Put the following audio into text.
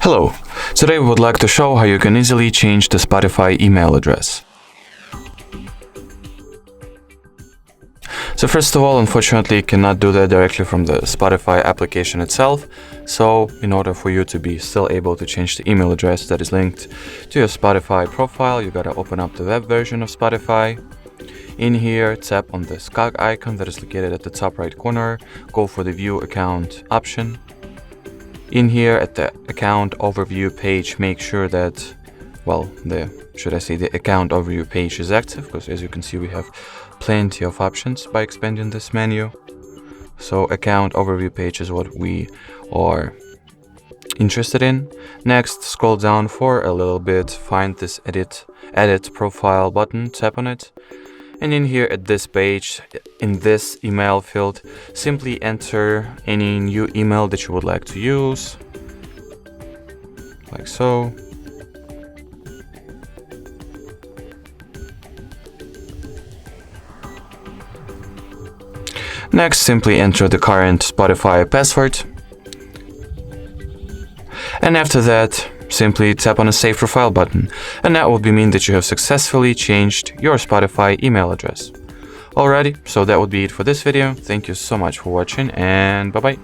Hello, today we would like to show how you can easily change the Spotify email address. So first of all, unfortunately, you cannot do that directly from the Spotify application itself. So in order for you to be still able to change the email address that is linked to your Spotify profile, you gotta open up the web version of Spotify. In here, tap on the cog icon that is located at the top right corner, go for the View Account option. In here at the account overview page, make sure that, the account overview page is active, because as you can see we have plenty of options by expanding this menu. So account overview page is what we are interested in. Next, scroll down for a little bit, find this edit profile button, tap on it. And in here at this page, in this email field, simply enter any new email that you would like to use, like so. Next, simply enter the current Spotify password. And after that, simply tap on the Save Profile button, and that will mean that you have successfully changed your Spotify email address. Alrighty, so that would be it for this video. Thank you so much for watching, and bye-bye.